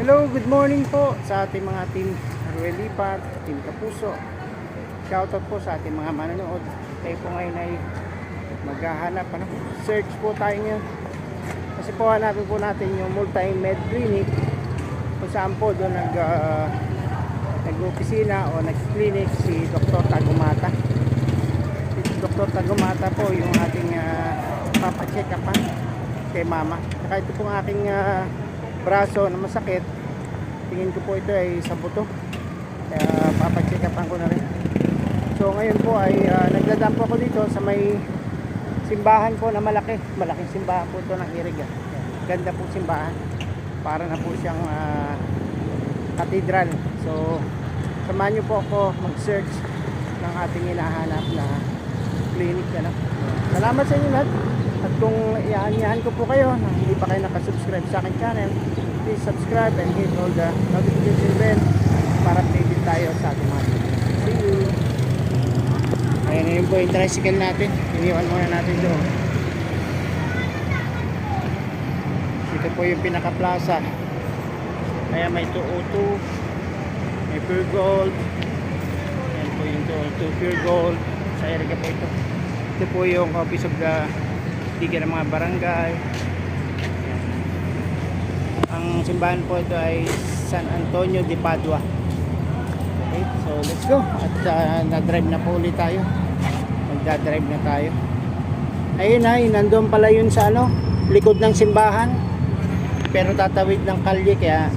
Hello, good morning po sa ating mga team Ruel Lipat, team Kapuso. Shoutout po sa ating mga manonood. Tayo po ngayon ay maghahanap, search po tayo ngayon. Kasi po hanapin po natin yung multi-med clinic kung saan po doon nag-opisina o nag-clinic si Dr. Tagumata. Si Dr. Tagumata po yung ating papacheck upan kay mama. Saka ito pong aking braso na masakit, tingin ko po ito ay sa buto, kaya papacheck upan ko na rin. So ngayon po ay nagdadaan po ako dito sa may simbahan po na malaking simbahan po ito ng Iriga. Ganda po simbahan, para na po siyang katedral. So samahan nyo po ako mag-search ng ating hinahanap na clinic. Salamat sa inyo lahat. At kung iaanyahan ko po kayo na hindi pa kayo nakasubscribe sa akin channel, please subscribe and hit all the notification bell para updated tayo sa ating mga video. See you! Ayan na yun po yung tricycle natin. Iniwan muna natin doon. Ito po yung pinaka-plaza. Kaya may 202, may Pure Gold. Ayan po yung 202 Pure Gold. Sa Iriga po ito. Ito po yung office of the Liga ng mga barangay. Ayan. Ang simbahan po ito ay San Antonio de Padua. Okay, so let's go. At na-drive na po ulit tayo. Magdadrive na tayo. Ayun ay, nandun pala yun sa likod ng simbahan. Pero tatawid ng kalye, kaya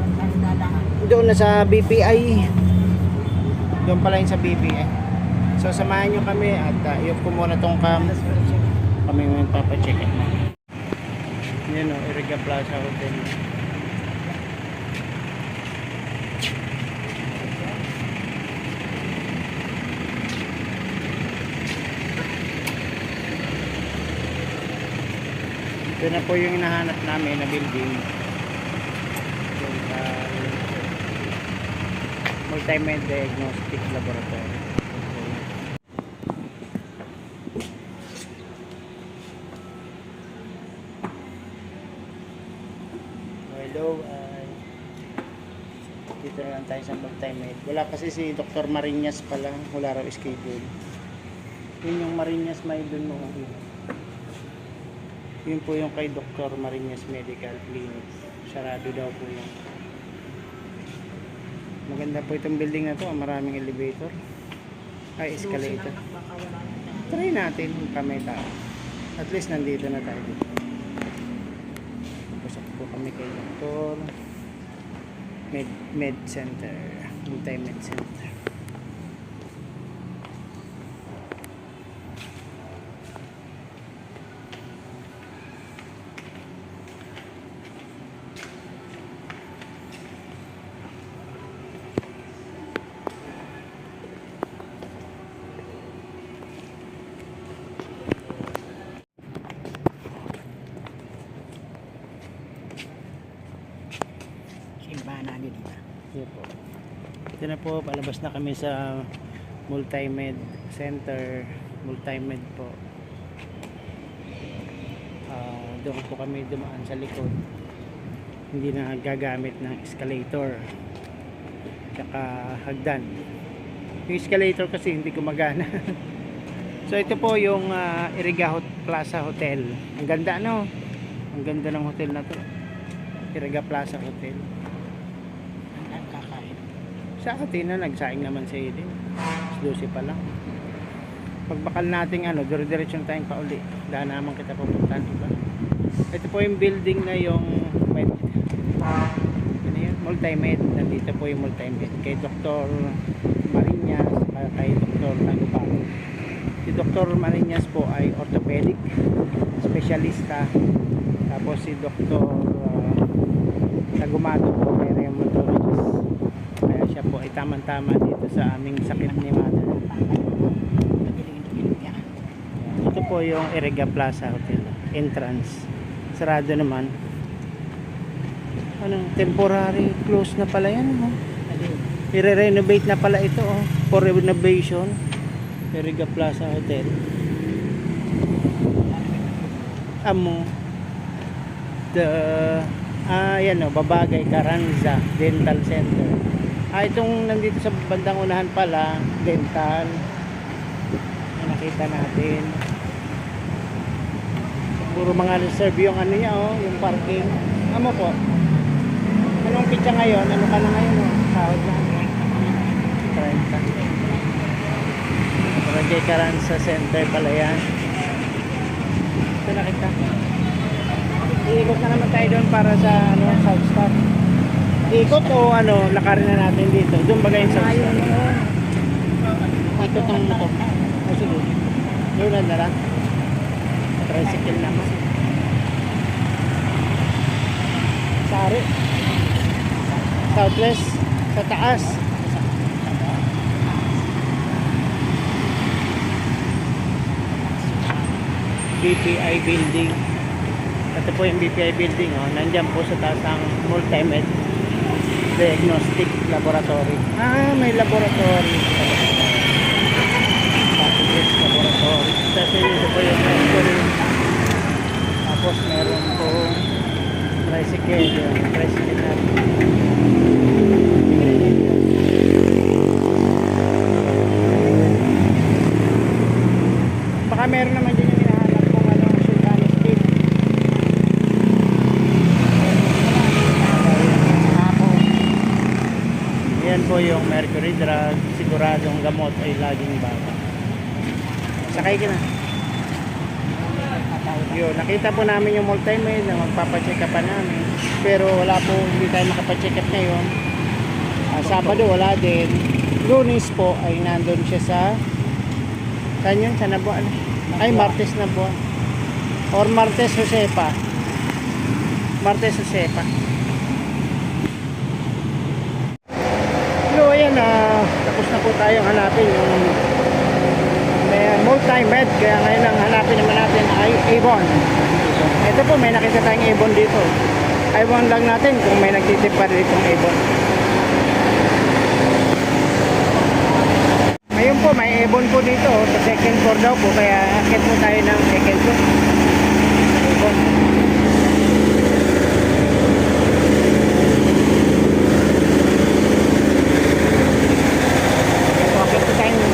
doon na sa BPI. Doon pala yun sa BPI. So samahan nyo kami at i-off ko muna tong cam. Kami ngayon papacheck it na. Yan o, Iriga Plaza Hotel. Ito na po yung hinahanap namin na building. Multi-med Diagnostic Laboratory. Hello, dito na lang tayo sa multi-med. Wala kasi si Dr. Marinas pala, wala raw schedule. Yun yung Marinas may dun mo. Yun po yung kay Dr. Marinas Medical Clinic. Sarado daw po yun. Maganda po itong building na to, maraming elevator. Ay, escalator. Try natin kung kami tao. At least nandito na tayo dito. Pasok po kami kay Dr. Med Center, Multi-Med Center. Ito na po, palabas na kami sa Multi-Med Center. Multi-Med po. Doon po kami dumaan sa likod. Hindi na gagamit ng escalator tsaka hagdan. Yung escalator kasi hindi gumagana. So ito po yung Iriga Plaza Hotel. Ang ganda ang ganda ng hotel na to. Iriga Plaza Hotel. Sa atin na nagsaing naman sa din. 12 pa lang. Pagbakal natin dire-diretso tayong pa uli. Daan naman kita pupuntahan iba. Ito po yung building na yung med. Ano yun? Multi-med. Nandito po yung multi-med. Kay Dr. Marinas, kay Dr. Tagumata. Si Dr. Marinas po ay orthopedic specialista. Tapos si Dr. Tagumata po ay rheumatologist. Siya po ay tamang-tama dito sa aming sakit ni mother. Ito po yung Iriga Plaza Hotel entrance. Sarado naman. Temporary close na pala yan. I-renovate na pala ito for renovation. Iriga Plaza Hotel. the Yan o, Babagay Carranza Dental Center. Itong nandito sa bandang unahan pala, dental. Yan, nakita natin. Puro mga reserve yung ano niya yung parking. Amo po. Anong pitsa ngayon? Ano ka na ngayon Sahod na. 30. Babagay Carranza Center pala yan. Ito nakita. Iikot na naman tayo doon para sa South Star. Ikot o lakarin na natin dito. Doon bagay sa South Star. Ikot ang motor. Sige. Doon na lang. Tricycle naman. Sari. Southwest. Sa taas. BPI building. Ito po yung BPI building. Nandiyan po sa taas ang Multimed Diagnostic Laboratory. May laboratory. Laboratory. Kasi dito po yung mercury. Tapos meron po tricycle. Yung tricycle natin. Baka meron naman din yung hinahanap kung Sultan Street. Yan po yung mercury drug. Siguradong gamot ay laging bago. Sakay ka na. Yun, nakita po namin yung Multimed na magpapacheck up pa namin. Pero wala po, hindi tayo makapacheck up ngayon. Sabado wala din. Lunes po ay nandun siya sa saan yun? Sa Nabuan? Ay, Martes Nabuan. Or Martes Josepa. Martes Josepa. So, ayan, tapos na po tayong hanapin yung Multimed. Kaya ngayon ang hanapin naman natin ay Avon. Ito po, may nakita tayong Avon dito. Avon lang natin kung may nagtitip pa dito ng Avon. Ngayon po, may Avon po dito. Sa second floor daw po. Kaya akit po tayo ng second floor. Avon.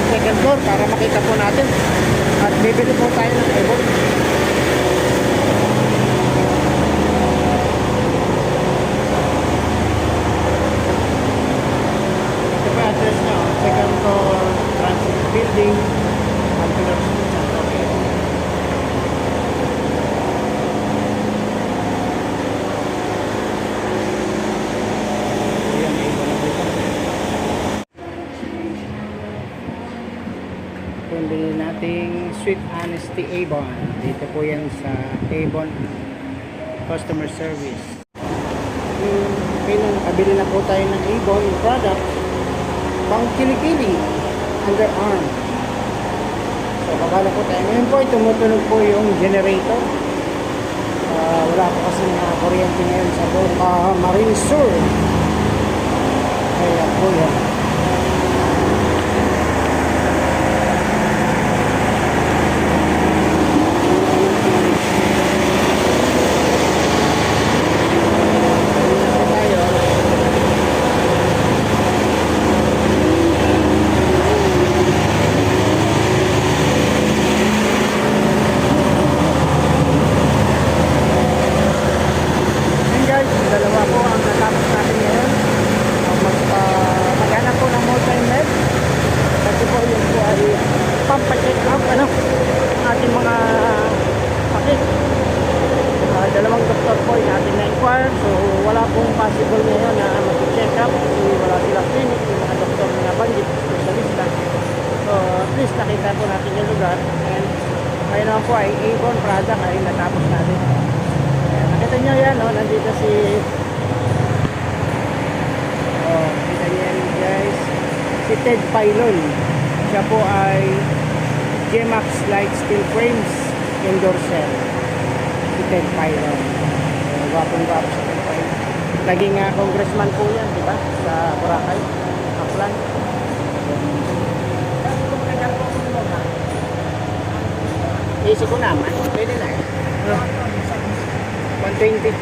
Second floor para makita po natin at bibili po tayo ng Avon. Ito po address nyo, second floor transit building Alpinor Street, Santo Tomas. Ayan, Avon na dito. Yung bilhin nating Sweet Honesty Avon. Dito po yan sa Avon Customer Service. Okay na, nakabili na po tayo ng Avon product pang kilikili, underarm. So babala po tayo. Ngayon po ay tumutunog po yung generator. Wala po kasi mga kuryente ngayon sa Marine Sur. Kaya po yan. Dalawa po ang natapos natin ngayon. Maghanap po ng Multimed. Kasi po yun po ay pampacheck up ating mga sakit. Dalawang doktor po ay natin na-inquire. So wala pong possible ngayon na mag-check up. Kasi wala silang clinic. Yung mga doktor na nabanggit, specialista. So at least nakita po natin yung lugar. And ngayon naman po ay Avon product ay natapos natin. Nakita nyo yan, nandito si kita nyo yan guys, si Ted Pailon. Siya po ay G-Max Light Steel Frames endorser, si Ted Pailon. Gwapong gwapo si Ted Pailon. Naging congressman po yan, diba, sa Boracay, Aklan. Isip ko naman, pwede na 120.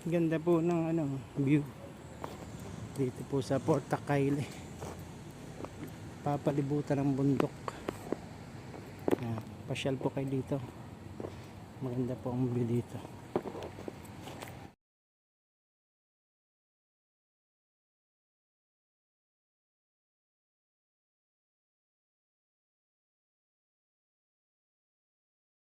Ganda po ng view dito po sa Port Tacayle. Papalibutan ng bundok. Pasyal po kayo dito. Maganda po ang view dito.